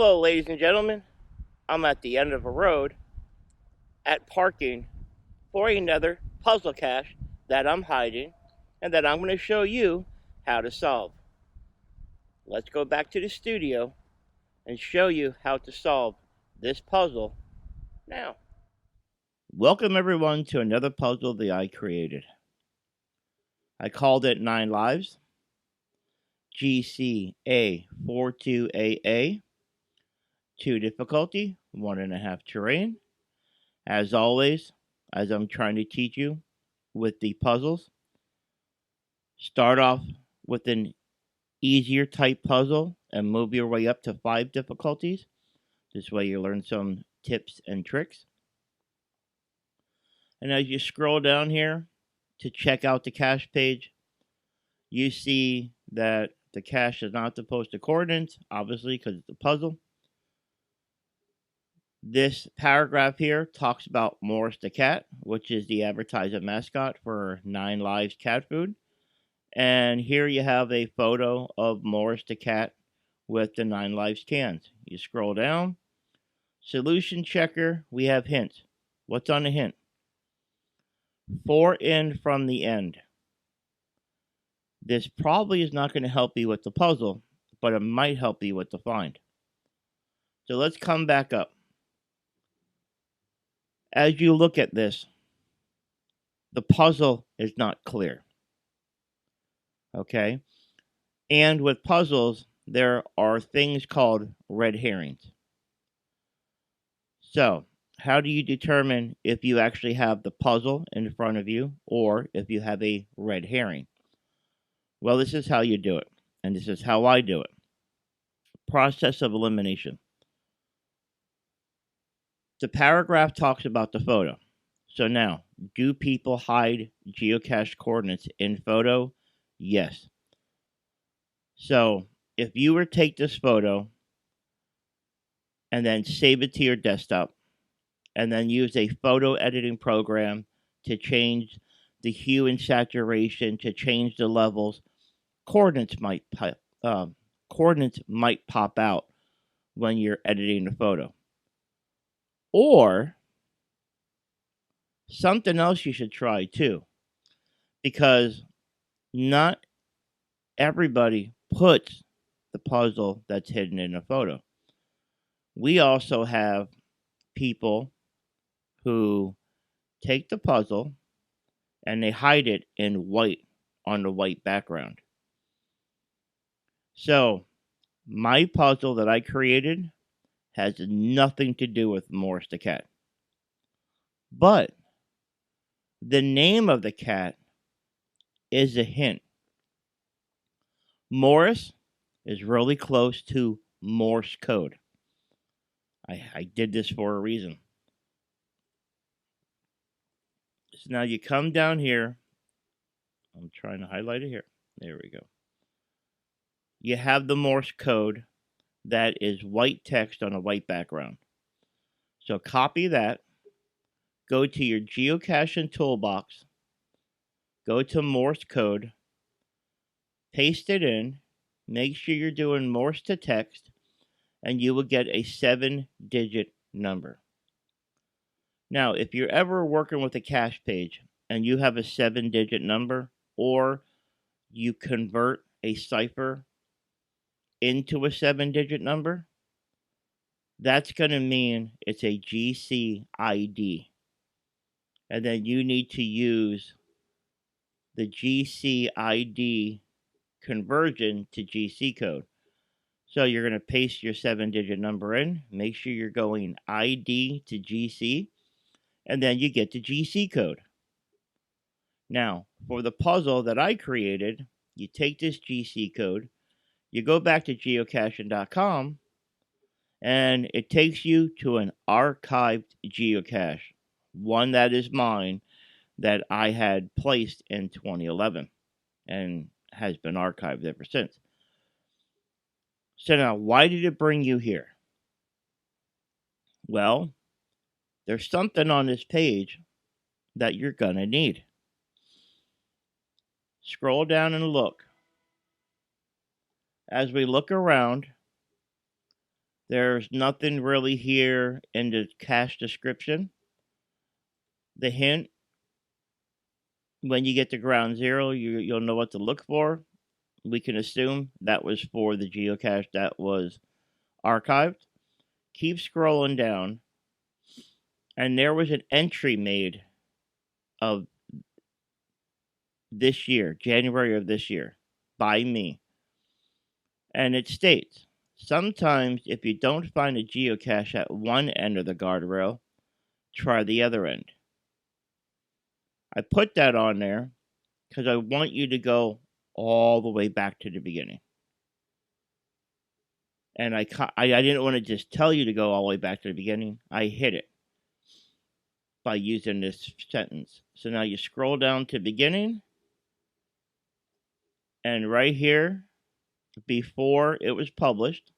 Hello, ladies and gentlemen. I'm at the end of a road at parking for another puzzle cache that I'm hiding and that I'm going to show you how to solve. Let's go back to the studio and show you how to solve this puzzle now. Welcome everyone to another puzzle that I created. I called it 9 Lives, GCA42AA, 2 difficulty, 1.5 terrain. As always, as I'm trying to teach you with the puzzles, start off with an easier type puzzle and move your way up to 5 difficulties. This way you learn some tips and tricks. And as you scroll down here to check out the cache page, you see that the cache is not the posted coordinates, obviously, because it's a puzzle. This paragraph here talks about Morse the cat, which is the advertising mascot for 9 Lives cat food. And here you have a photo of Morse the cat with the 9 Lives cans. You scroll down. Solution checker, we have hints. What's on the hint? 4 in from the end. This probably is not going to help you with the puzzle, but it might help you with the find. So let's come back up. As you look at this, the puzzle is not clear. Okay? And with puzzles, there are things called red herrings. So, how do you determine if you actually have the puzzle in front of you or if you have a red herring? Well, this is how you do it, and this is how I do it. Process of elimination. The paragraph talks about the photo. So now, do people hide geocache coordinates in photo? Yes. So, if you were to take this photo and then save it to your desktop, and then use a photo editing program to change the hue and saturation, to change the levels, coordinates might pop out when you're editing the photo. Or something else you should try too, because not everybody puts the puzzle that's hidden in a photo. We also have people who take the puzzle and they hide it in white on the white background. So, my puzzle that I created has nothing to do with Morse the cat. But the name of the cat is a hint. Morse is really close to Morse code. I did this for a reason. So now you come down here. I'm trying to highlight it here. There we go. You have the Morse code that is white text on a white background. So copy that. Go to your geocaching toolbox. Go to Morse code. Paste it in. Make sure you're doing Morse to text. And you will get a 7-digit number. Now, if you're ever working with a cache page and you have a 7-digit number, or you convert a cipher into a 7-digit number, that's going to mean it's a GCID. And then you need to use the GCID conversion to GC code. So you're going to paste your 7-digit number in, make sure you're going ID to GC, and then you get the GC code. Now, for the puzzle that I created, you take this GC code, you go back to geocaching.com, and it takes you to an archived geocache, one that is mine, that I had placed in 2011 and has been archived ever since. So now, why did it bring you here? Well, there's something on this page that you're going to need. Scroll down and look. As we look around, There's nothing really here in the cache description. The hint, when you get to ground zero, you'll know what to look for. We can assume that was for the geocache that was archived. Keep scrolling down, and there was an entry made of this year, January of this year, by me. And it states, sometimes if you don't find a geocache at one end of the guardrail, try the other end. I put that on there because I want you to go all the way back to the beginning. And I didn't want to just tell you to go all the way back to the beginning. I hid it by using this sentence. So now you scroll down to beginning, and right here, before it was published,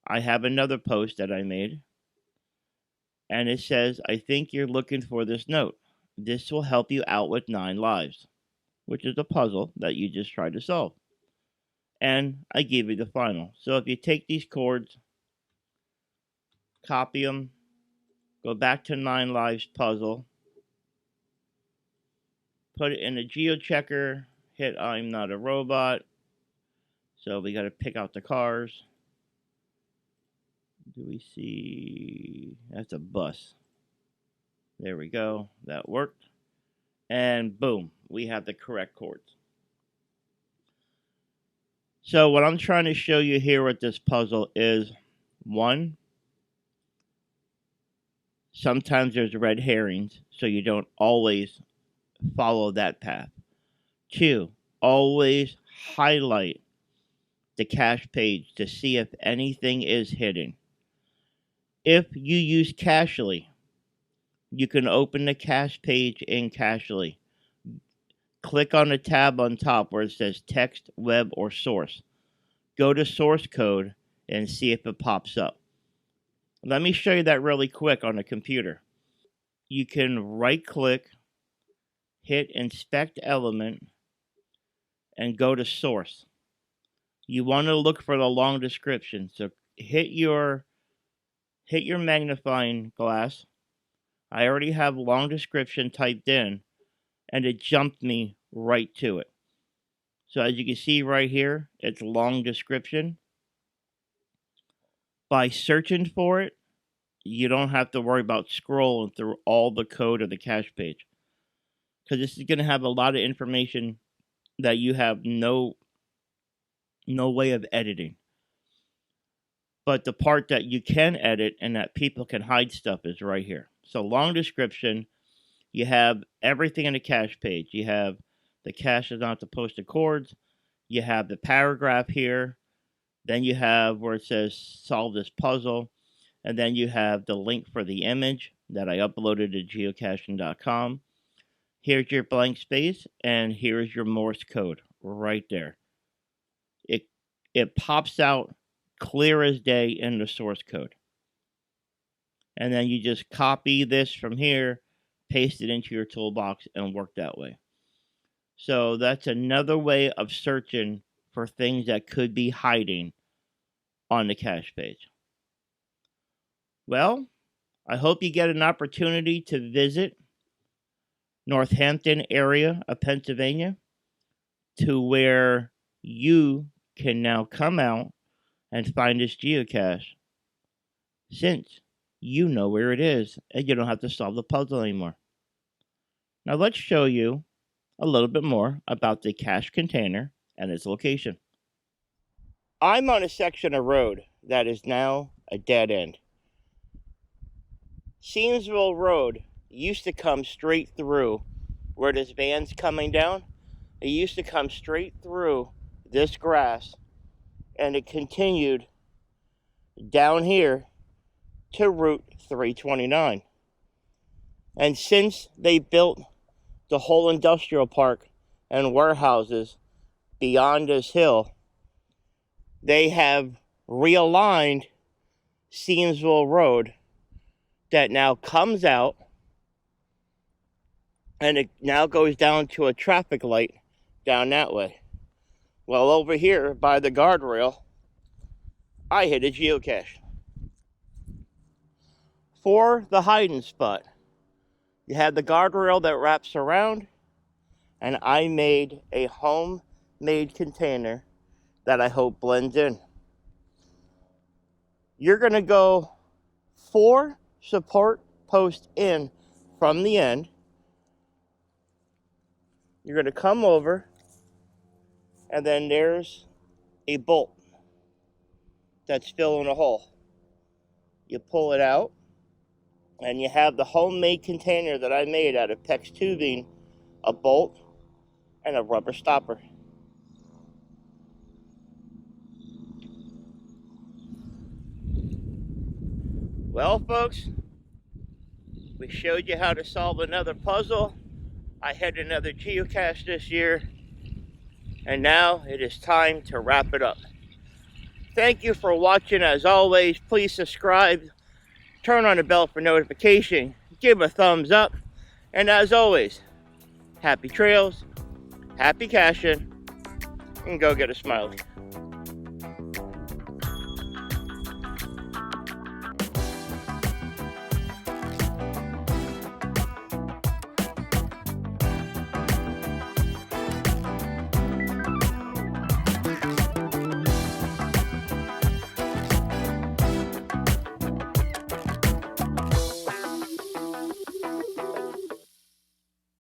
I have another post that I made, and it says, I think you're looking for this note. This will help you out with 9 lives, which is a puzzle that you just tried to solve. And I give you the final. So if you take these chords, copy them, go back to 9 lives puzzle, put it in a geochecker, hit I'm not a robot. So we got to pick out the cars. Do we see? That's a bus. There we go. That worked. And boom, we have the correct chords. So what I'm trying to show you here with this puzzle is, 1, sometimes there's red herrings, so you don't always follow that path. 2, always highlight the cache page to see if anything is hidden. If you use Cachely, you can open the cache page in Cachely. Click on the tab on top where it says text, web, or source. Go to source code and see if it pops up. Let me show you that really quick on the computer. You can right click, hit inspect element, and go to source. You want to look for the long description. So hit your magnifying glass. I already have long description typed in, and it jumped me right to it. So as you can see right here, it's long description. By searching for it, you don't have to worry about scrolling through all the code of the cache page, because this is going to have a lot of information that you have no way of editing. But the part that you can edit and that people can hide stuff is right here. So long description, you have everything in the cache page. You have the cache is not the posted chords. You have the paragraph here. Then you have where it says solve this puzzle. And then you have the link for the image that I uploaded to geocaching.com. Here's your blank space, and here's your Morse code right there. It pops out clear as day in the source code. And then you just copy this from here, paste it into your toolbox, and work that way. So that's another way of searching for things that could be hiding on the cache page. Well, I hope you get an opportunity to visit Northampton area of Pennsylvania, to where you can now come out and find this geocache, since you know where it is and you don't have to solve the puzzle anymore. Now let's show you a little bit more about the cache container and its location. I'm on a section of road that is now a dead end. Seamsville Road used to come straight through where this van's coming down. It used to come straight through this grass, and it continued down here to Route 329. And since they built the whole industrial park and warehouses beyond this hill, they have realigned Seamsville Road that now comes out, and it now goes down to a traffic light down that way. Well, over here by the guardrail, I hit a geocache. For the hiding spot, you have the guardrail that wraps around, and I made a homemade container that I hope blends in. You're going to go 4 support posts in from the end. You're going to come over, and then there's a bolt that's filling a hole. You pull it out, and you have the homemade container that I made out of PEX tubing, a bolt, and a rubber stopper. Well, folks, we showed you how to solve another puzzle. I had another geocache this year, and now it is time to wrap it up. Thank you for watching. As always, please subscribe, turn on the bell for notification, give a thumbs up, and as always, happy trails, happy caching, and go get a smiley.